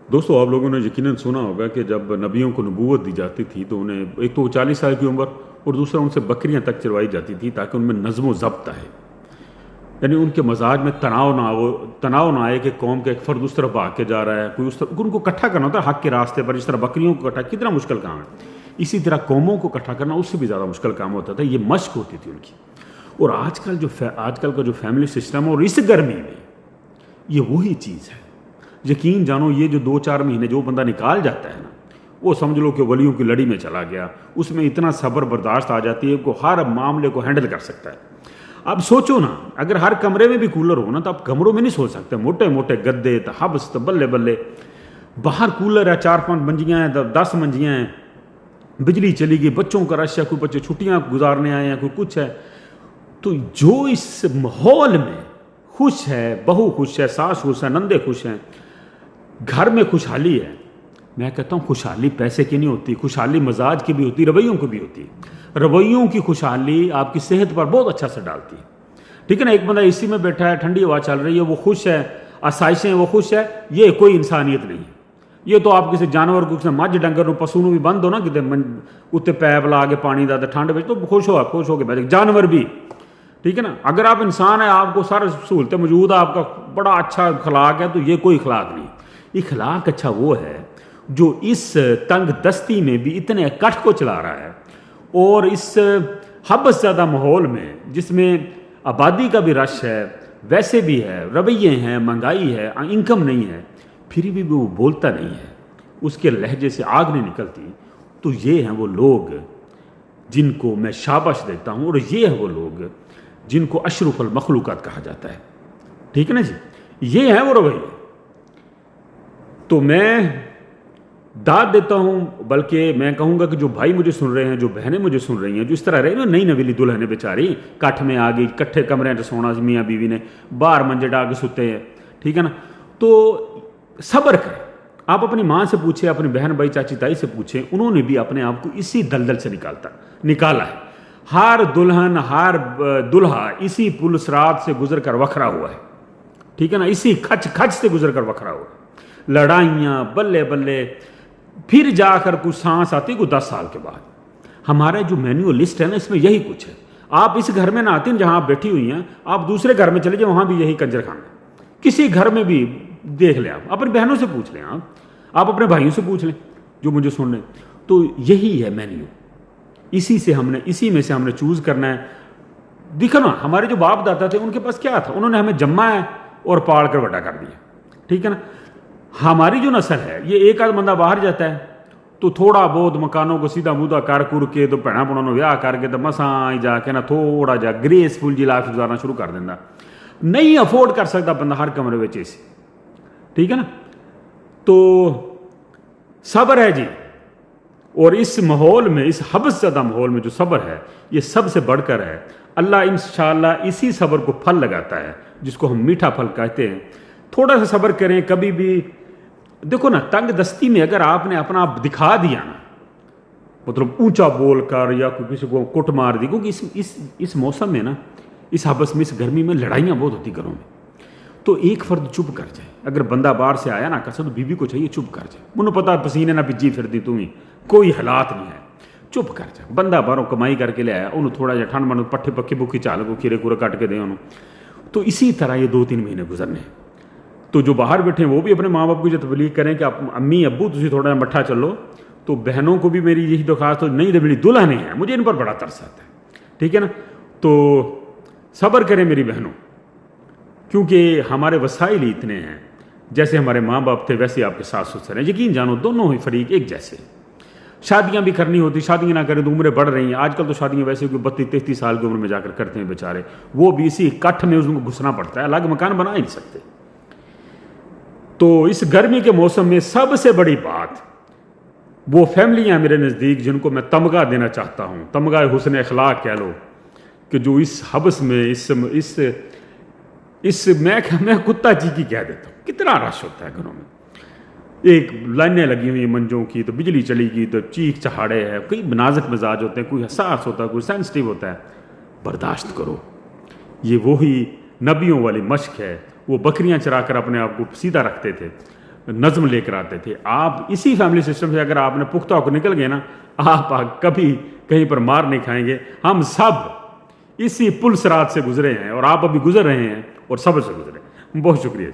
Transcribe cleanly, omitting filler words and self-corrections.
دوستو آپ لوگوں نے یقیناً سنا ہوگا کہ جب نبیوں کو نبوت دی جاتی تھی تو انہیں ایک تو 40 سال کی عمر اور دوسرا ان سے بکریاں تک چروائی جاتی تھی تاکہ ان میں نظم و ضبط آئے، یعنی ان کے مزاج میں تناؤ نہ آئے کہ قوم کا ایک فرد اس طرف بھاگ کے جا رہا ہے، کوئی اس طرف ان کو اکٹھا کرنا ہوتا ہے حق کے راستے پر، جس طرح بکریوں کو اکٹھا کتنا مشکل کام ہے، اسی طرح قوموں کو اکٹھا کرنا اس سے بھی زیادہ مشکل کام ہوتا تھا۔ یہ مشق ہوتی تھی ان کی۔ اور آج کل کا جو فیملی سسٹم ہے اور اس گرمی میں یہ وہی چیز ہے۔ یقین جانو یہ جو 2-4 مہینے جو بندہ نکال جاتا ہے نا، وہ سمجھ لو کہ ولیوں کی لڑی میں چلا گیا، اس میں اتنا صبر برداشت آ جاتی ہے کہ ہر معاملے کو ہینڈل کر سکتا ہے۔ اب سوچو نا، اگر ہر کمرے میں بھی کولر ہو نا تو آپ کمروں میں نہیں سو سکتے، موٹے موٹے گدے حبس بلے بلے، باہر کولر ہے، 4-5 منجیاں ہیں، 10 منجیاں ہیں، بجلی چلی گئی، بچوں کا رش ہے، کوئی بچے چھٹیاں گزارنے آئے ہیں، کوئی کچھ ہے، تو جو اس ماحول میں خوش ہے، بہو خوش ہے، ساس خوش ہے، نندے خوش ہیں، گھر میں خوشحالی ہے۔ میں کہتا ہوں خوشحالی پیسے کی نہیں ہوتی، خوشحالی مزاج کی بھی ہوتی، رویوں کی بھی ہوتی ہے۔ رویوں کی خوشحالی آپ کی صحت پر بہت اچھا اثر ڈالتی ہے، ٹھیک ہے نا۔ ایک بندہ اے سی میں بیٹھا ہے، ٹھنڈی ہوا چل رہی ہے، وہ خوش ہے، آسائشیں وہ خوش ہے، یہ کوئی انسانیت نہیں ہے۔ یہ تو آپ کسی جانور کو، کسی مجھ ڈنگر پسونوں بھی بند ہو نا کتے اتنے پیپ لا کے پانی دا ٹھنڈ میں تو خوش ہو کے بیٹھے، جانور بھی، ٹھیک ہے نا۔ اگر آپ انسان ہیں، آپ کو سارے سہولتیں موجود ہیں، آپ کا بڑا اچھا اخلاق ہے، تو یہ کوئی اخلاق نہیں۔ اخلاق اچھا وہ ہے جو اس تنگ دستی میں بھی اتنے اکٹھ کو چلا رہا ہے، اور اس حبس زدہ ماحول میں جس میں آبادی کا بھی رش ہے، ویسے بھی ہے، رویے ہیں، مہنگائی ہے، انکم نہیں ہے، پھر بھی وہ بولتا نہیں ہے، اس کے لہجے سے آگ نہیں نکلتی، تو یہ ہیں وہ لوگ جن کو میں شاباش دیتا ہوں، اور یہ ہیں وہ لوگ جن کو اشرف المخلوقات کہا جاتا ہے، ٹھیک ہے نا جی۔ یہ ہیں وہ رویے۔ تو میں داد دیتا ہوں، بلکہ میں کہوں گا کہ جو بھائی مجھے سن رہے ہیں، جو بہنیں مجھے سن رہی ہیں، جو اس طرح رہے نا، نئی نویلی دلہن ہے بیچاری، کٹھ میں آ گئی، کٹھے کمرے میں سونا میاں بیوی نے، باہر منجے ڈال کے ستے ہیں، ٹھیک ہے نا۔ تو صبر کریں۔ آپ اپنی ماں سے پوچھیں، اپنی بہن بھائی چاچی تائی سے پوچھیں، انہوں نے بھی اپنے آپ کو اسی دلدل سے نکالا ہے۔ ہر دلہن، ہر دلہا اسی پل صراط سے گزر کر وکھرا ہوا ہے، ٹھیک ہے نا، اسی کھچ سے گزر کر وکھرا ہوا ہے۔ لڑائیاں بلے بلے، پھر جا کر کچھ سانس آتی کوئی 10 سال کے بعد۔ ہمارا جو مینیو لسٹ ہے نا، اس میں یہی کچھ ہے۔ آپ اس گھر میں نہ آتی جہاں آپ بیٹھی ہوئی ہیں، آپ دوسرے گھر میں چلے جائیں، وہاں بھی یہی کنجر خانہ، کسی گھر میں بھی دیکھ لیں، آپ اپنی بہنوں سے پوچھ لیں، آپ اپنے بھائیوں سے پوچھ لیں جو مجھے سن رہے ہیں، تو یہی ہے مینیو، اسی میں سے ہم نے چوز کرنا ہے۔ دیکھو نا، ہمارے جو باپ دادا تھے ان کے پاس کیا تھا، انہوں نے ہمیں جمع ہے اور پال کر بڑا کر دیا، ٹھیک ہے نا۔ ہماری جو نسل ہے، یہ ایک آدھ بندہ باہر جاتا ہے تو تھوڑا بہت مکانوں کو سیدھا مودہ کر کے تو بھڑا بڑوں ویاہ کر کے تو مساں جا کے نا تھوڑا جا گریسفل جی لائف گزارنا شروع کر دینا۔ نہیں افورڈ کر سکتا بندہ ہر کمرے میں اے سی، ٹھیک ہے نا۔ تو صبر ہے جی، اور اس ماحول میں، اس حبس زدہ ماحول میں جو صبر ہے، یہ سب سے بڑھ کر ہے۔ اللہ انشاءاللہ اسی صبر کو پھل لگاتا ہے، جس کو ہم میٹھا پھل کہتے ہیں۔ تھوڑا سا صبر کریں، کبھی بھی دیکھو نا، تنگ دستی میں اگر آپ نے اپنا آپ دکھا دیا نا، مطلب اونچا بول کر یا کسی کو کٹ مار دی، کیونکہ اس موسم میں نا، اس حبس میں، اس گرمی میں لڑائیاں بہت ہوتی گھروں میں، تو ایک فرد چپ کر جائے۔ اگر بندہ باہر سے آیا نا کسا، تو بیوی کو چاہیے چپ کر جائے، انہوں پتا پسینے نہ بجی پھر دی تمہیں، کوئی حالات نہیں ہے، چپ کر جائے۔ بندہ باہروں کمائی کر کے لے آیا، انہوں تھوڑا جہا ٹھنڈ منو پٹھے پکے بکی چال کو کھیرے کورے کٹ کے دے انہوں۔ تو اسی طرح یہ 2-3 مہینے گزرنے ہیں۔ تو جو باہر بیٹھے ہیں وہ بھی اپنے ماں باپ کو جو تبلیغ کریں کہ امی ابو تسی تھوڑا جہا مٹھا چلو۔ تو بہنوں کو بھی میری یہی درخواست ہو، نہیں میری دلہنیں ہیں، مجھے ان پر بڑا ترس آتا ہے، ٹھیک ہے نا۔ تو صبر کریں میری بہنوں، کیونکہ ہمارے وسائل ہی اتنے ہیں، جیسے ہمارے ماں باپ تھے ویسے آپ کے ساس سسر ہیں۔ یقین جانو دونوں ہی فریق ایک جیسے۔ شادیاں بھی کرنی ہوتی، شادیاں نہ کریں تو عمریں بڑھ رہی ہیں، آج کل تو شادیاں ویسے کوئی 32-33 سال کی عمر میں جا کر کرتے ہیں بیچارے، وہ بھی اسی کٹھ میں اس کو گھسنا پڑتا ہے، الگ مکان بنا ہی نہیں سکتے۔ تو اس گرمی کے موسم میں سب سے بڑی بات، وہ فیملیاں میرے نزدیک جن کو میں تمغہ دینا چاہتا ہوں، تمغہ حسن اخلاق کہہ لو، کہ جو اس حبس میں، میں کتا جی کی کہہ دیتا ہوں، کتنا رش ہوتا ہے گھروں میں، ایک لائنیں لگی ہوئی ہیں منجوں کی، تو بجلی چلی گئی تو چیخ چہاڑے ہے، کوئی نازک مزاج ہوتے ہیں، کوئی حساس ہوتا ہے، کوئی سینسٹیو ہوتا ہے۔ برداشت کرو، یہ وہی نبیوں والی مشق ہے۔ وہ بکریاں چرا کر اپنے آپ کو سیدھا رکھتے تھے، نظم لے کر آتے تھے. آپ اسی فیملی سسٹم سے اگر آپ نے پختہ ہو کر نکل گئے نا, آپ کبھی کہیں پر مار نہیں کھائیں گے. ہم سب اسی پل صراط سے گزرے ہیں اور آپ ابھی گزر رہے ہیں اور صبر سے گزرے. بہت شکریہ.